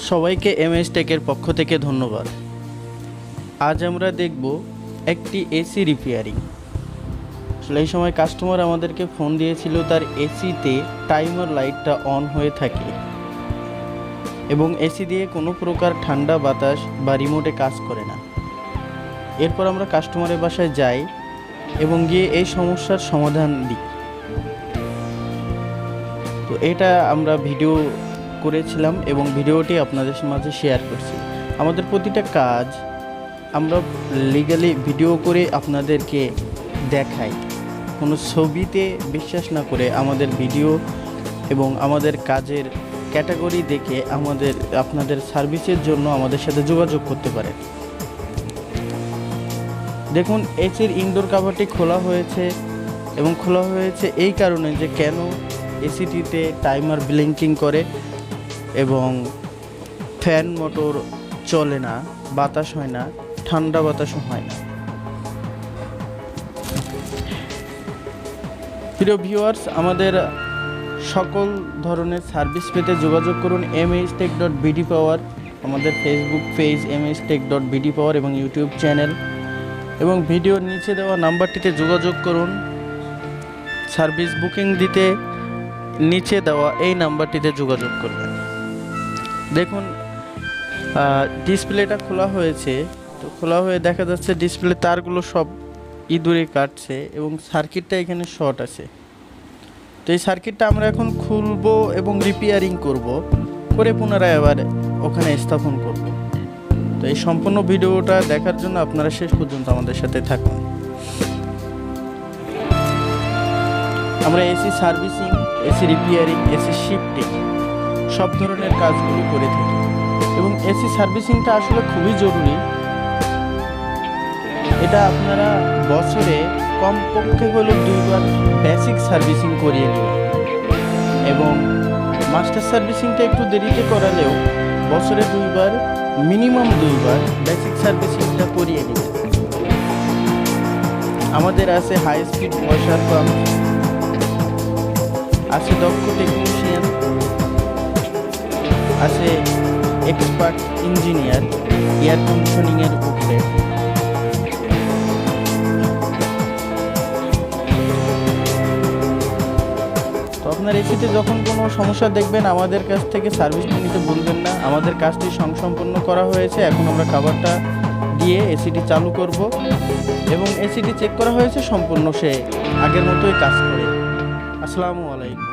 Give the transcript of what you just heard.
সবাইকে এমএস টেকের পক্ষ থেকে ধন্যবাদ। আজ আমরা দেখব একটি এসি রিপেয়ারিং। আসলে এই সময় কাস্টমার আমাদেরকে ফোন দিয়েছিল, তার এসিতে টাইমার লাইটটা অন হয়ে থাকে এবং এসি দিয়ে কোনো প্রকার ঠান্ডা বাতাস বা রিমোটে কাজ করে না। এরপর আমরা কাস্টমারের বাসায় যাই এবং গিয়ে এই সমস্যার সমাধান দিই। তো এটা আমরা ভিডিও করেছিলাম এবং ভিডিওটি আপনাদের মাঝে শেয়ার করছি। আমাদের প্রতিটা কাজ আমরা লিগালি ভিডিও করে আপনাদেরকে দেখাই, কোনো ছবিতে বিশ্বাস না করে আমাদের ভিডিও এবং আমাদের কাজের ক্যাটাগরি দেখে আপনাদের সার্ভিসের জন্য আমাদের সাথে যোগাযোগ করতে পারেন। দেখুন, এসির ইনডোর কাভারটি খোলা হয়েছে এবং খোলা হয়েছে এই কারণে যে কেন এসিটিতে টাইমার ব্লিঙ্কিং করে এবং ফ্যান মোটর চলে না, বাতাস হয় না, ঠান্ডা বাতাসও হয় না। প্রিয় ভিউয়ার্স, আমাদের সকল ধরনের সার্ভিস পেতে যোগাযোগ করুন mstech.bdpower, আমাদের ফেসবুক পেজ mstech.bdpower এবং ইউটিউব চ্যানেল, এবং ভিডিওর নিচে দেওয়া নাম্বারটিতে যোগাযোগ করুন। সার্ভিস বুকিং দিতে নিচে দেওয়া এই নাম্বারটিতে যোগাযোগ করবেন। দেখুন, ডিসপ্লেটা খোলা হয়েছে, তো খোলা হয়ে দেখা যাচ্ছে ডিসপ্লে তারগুলো সব ইঁদুরে কাটছে এবং সার্কিটটা এখানে শর্ট আছে। তো এই সার্কিটটা আমরা এখন খুলবো এবং রিপেয়ারিং করব, করে পুনরায় আবার ওখানে স্থাপন করব। তো এই সম্পূর্ণ ভিডিওটা দেখার জন্য আপনারা শেষ পর্যন্ত আমাদের সাথে থাকুন। আমরা AC servicing, AC repairing, AC shifting সব ধরনের কাজগুলো করে থাকি এবং এসি সার্ভিসিংটা আসলে খুবই জরুরি। এটা আপনারা বছরে কমপক্ষে হলেও 2বার বেসিক সার্ভিসিং করিয়ে নেবেন এবং মাস্টার সার্ভিসিংটা একটু দেরিতে করালেও বছরে 2বার, মিনিমাম 2বার বেসিক সার্ভিসিংটা করিয়ে নেবেন। আমাদের আছে হাই স্পিড ওয়াশার পাম্প, আছে দক্ষ টেকনিশিয়ান, আছে এক্সপার্ট ইঞ্জিনিয়ার এয়ার কন্ডিশনিংয়ের উপরে। তো আপনার এসিতে যখন কোনো সমস্যা দেখবেন আমাদের কাছ থেকে সার্ভিসটা নিতে ভুলবেন না। আমাদের কাজটি সম্পন্ন করা হয়েছে, এখন আমরা খাবারটা দিয়ে এসিটি চালু করব এবং এসিটি চেক করা হয়েছে সম্পূর্ণ সে আগের মতোই কাজ করে। আসসালামু আলাইকুম।